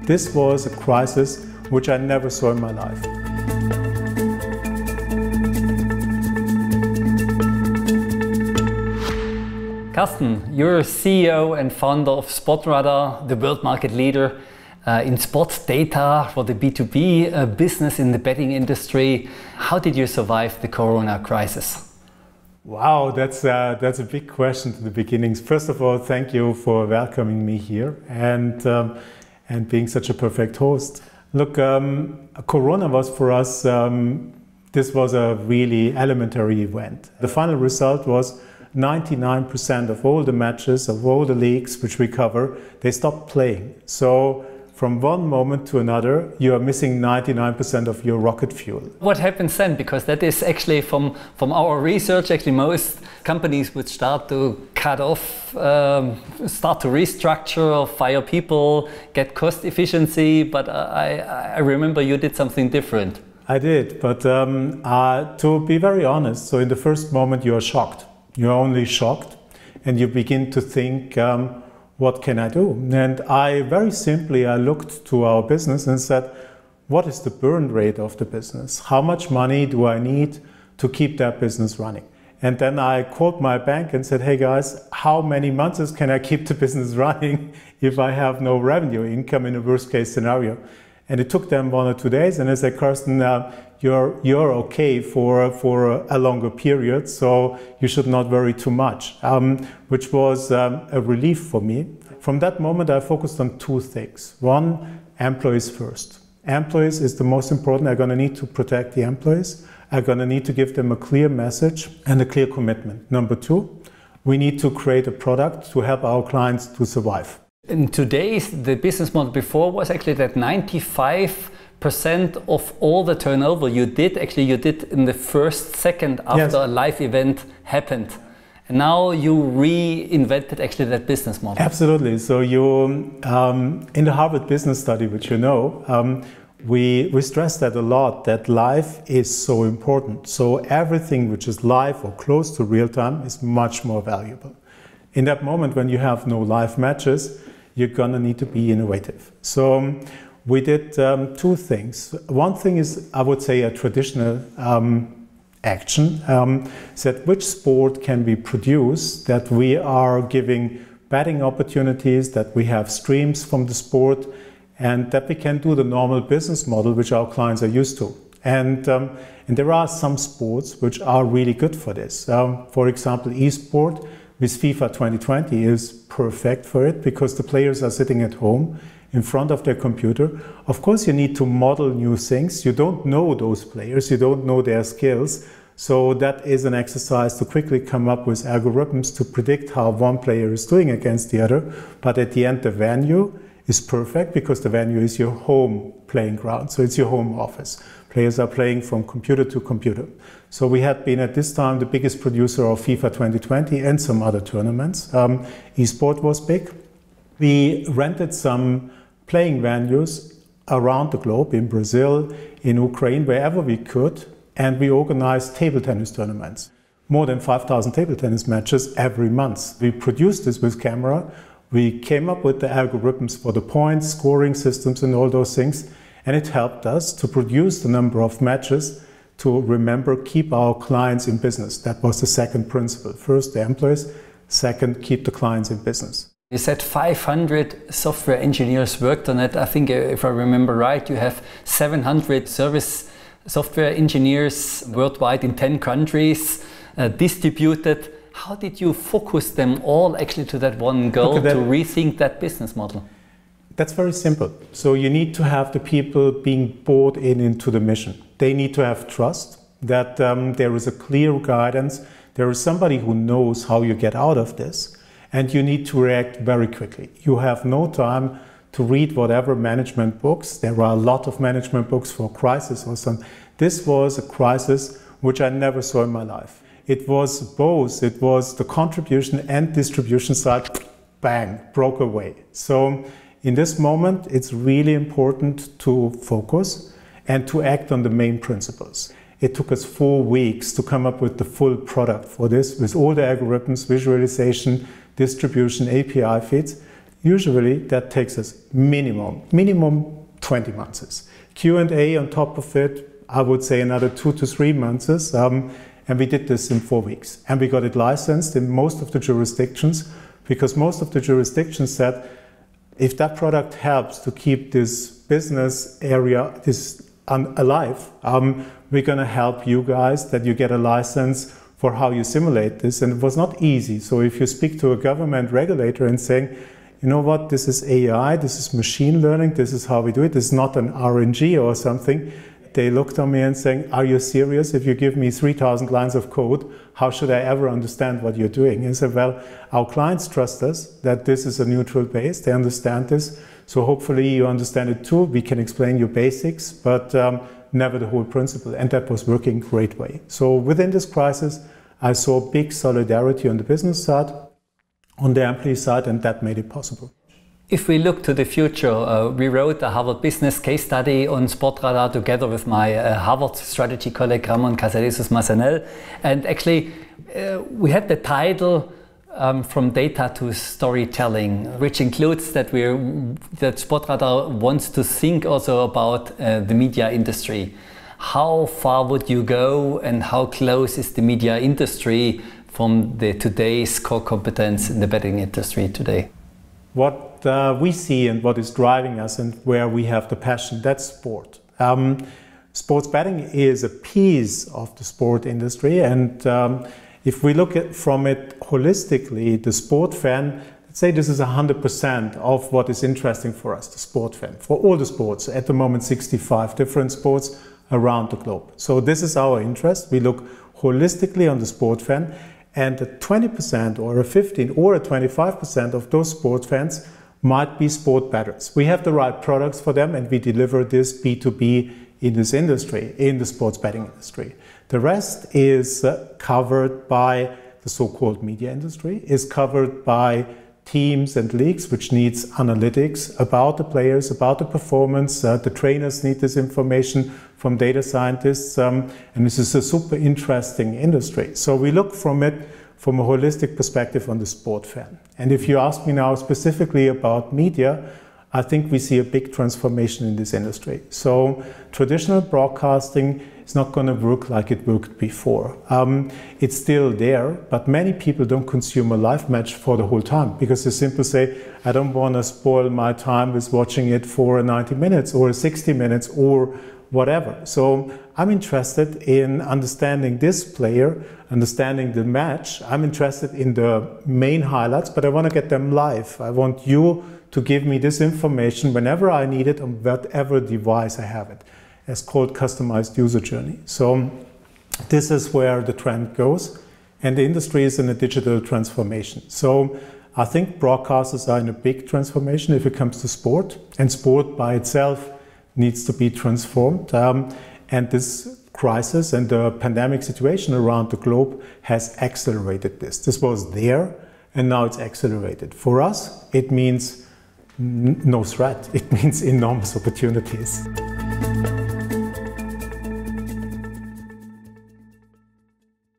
This was a crisis which I never saw in my life. Carsten, you're CEO and founder of Sportradar, the world market leader in sports data for the B2B business in the betting industry. How did you survive the Corona crisis? Wow, that's a big question to the beginnings. First of all, thank you for welcoming me here and being such a perfect host. Look, Corona was for us, this was a really elementary event. The final result was 99% of all the matches, of all the leagues which we cover, they stopped playing. So from one moment to another, you are missing 99% of your rocket fuel. What happens then? Because that is actually from our research, actually most companies would start to cut off, start to restructure, or fire people, get cost efficiency. But I remember you did something different. I did, but to be very honest, so in the first moment you are shocked. You're only shocked and you begin to think, what can I do? And I looked to our business and said, what is the burn rate of the business? How much money do I need to keep that business running? And then I called my bank and said, hey guys, how many months can I keep the business running if I have no revenue income in a worst case scenario? And it took them 1 or 2 days, and I said, Carsten, you're okay for a longer period, so you should not worry too much, which was a relief for me. From that moment, I focused on 2 things. One, employees first. Employees is the most important. I'm going to need to protect the employees. I'm going to need to give them a clear message and a clear commitment. Number 2, we need to create a product to help our clients to survive. In today's, the business model before was actually that 95% of all the turnover you did in the first second after a live event happened. And now you reinvented actually that business model. Absolutely. So you, in the Harvard Business Study, which you know, we stress that a lot, that live is so important. So everything which is live or close to real time is much more valuable. In that moment when you have no live matches, you're gonna need to be innovative. So we did 2 things. One thing is, I would say, a traditional action. Said which sport can we produce that we are giving betting opportunities, that we have streams from the sport, and that we can do the normal business model which our clients are used to. And there are some sports which are really good for this. For example, eSport with FIFA 2020 is perfect for it because the players are sitting at home in front of their computer. Of course, you need to model new things. You don't know those players, you don't know their skills. So that is an exercise to quickly come up with algorithms to predict how one player is doing against the other. But at the end, the venue is perfect because the venue is your home playing ground. So it's your home office. Players are playing from computer to computer. So we had been at this time the biggest producer of FIFA 2020 and some other tournaments. eSport was big. We rented some playing venues around the globe, in Brazil, in Ukraine, wherever we could, and we organized table tennis tournaments. More than 5,000 table tennis matches every month. We produced this with camera. We came up with the algorithms for the points, scoring systems and all those things, and it helped us to produce the number of matches to remember, keep our clients in business. That was the second principle. First, the employees. Second, keep the clients in business. You said 500 software engineers worked on it. I think, if I remember right, you have 700 service software engineers worldwide in 10 countries, distributed. How did you focus them all actually to that one goal, to rethink that business model? That's very simple. So you need to have the people being bought into the mission. They need to have trust that there is a clear guidance. There is somebody who knows how you get out of this, and you need to react very quickly. You have no time to read whatever management books. There are a lot of management books for crisis or something. This was a crisis which I never saw in my life. It was both. It was the contribution and distribution side, bang, broke away. So in this moment, it's really important to focus and to act on the main principles. It took us 4 weeks to come up with the full product for this, with all the algorithms, visualization, distribution, API feeds. Usually that takes us minimum 20 months. Q&A on top of it, I would say another 2 to 3 months. And we did this in 4 weeks. And we got it licensed in most of the jurisdictions, because most of the jurisdictions said, if that product helps to keep this business area alive, we're going to help you guys that you get a license for how you simulate this. And it was not easy. So if you speak to a government regulator and saying, you know what, this is AI, this is machine learning, this is how we do it, this is not an RNG or something, they looked at me and saying, are you serious? If you give me 3,000 lines of code, how should I ever understand what you're doing? And I said, well, our clients trust us that this is a neutral base. They understand this. So hopefully you understand it too. We can explain you basics, but never the whole principle. And that was working great way. So within this crisis, I saw big solidarity on the business side, on the employee side, and that made it possible. If we look to the future, we wrote a Harvard Business case study on Sportradar together with my Harvard strategy colleague Ramon Casadesus-Massanel, and actually we had the title From Data to Storytelling, which includes that Sportradar wants to think also about the media industry. How far would you go, and how close is the media industry from today's core competence in the betting industry today? What we see and what is driving us and where we have the passion, that's sport. Sports betting is a piece of the sport industry, and if we look at from it holistically, the sport fan, let's say this is 100% of what is interesting for us, the sport fan, for all the sports, at the moment 65 different sports around the globe. So this is our interest. We look holistically on the sport fan, and a 20% or a 15 or a 25% of those sport fans might be sport bettors. We have the right products for them, and we deliver this B2B in this industry, in the sports betting industry. The rest is covered by the so-called media industry, is covered by teams and leagues, which needs analytics about the players, about the performance. The trainers need this information from data scientists, and this is a super interesting industry. So we look from it from a holistic perspective on the sport fan. And if you ask me now specifically about media, I think we see a big transformation in this industry. So traditional broadcasting is not going to work like it worked before. It's still there, but many people don't consume a live match for the whole time, because they simply say, I don't want to spoil my time with watching it for 90 minutes or 60 minutes or whatever. So I'm interested in understanding this player, understanding the match. I'm interested in the main highlights, but I want to get them live. I want you to give me this information whenever I need it on whatever device I have it. It's called customized user journey. So this is where the trend goes, and the industry is in a digital transformation. So I think broadcasters are in a big transformation if it comes to sport, and sport by itself needs to be transformed. And this crisis and the pandemic situation around the globe has accelerated this. This was there, and now it's accelerated. For us, it means no threat. It means enormous opportunities.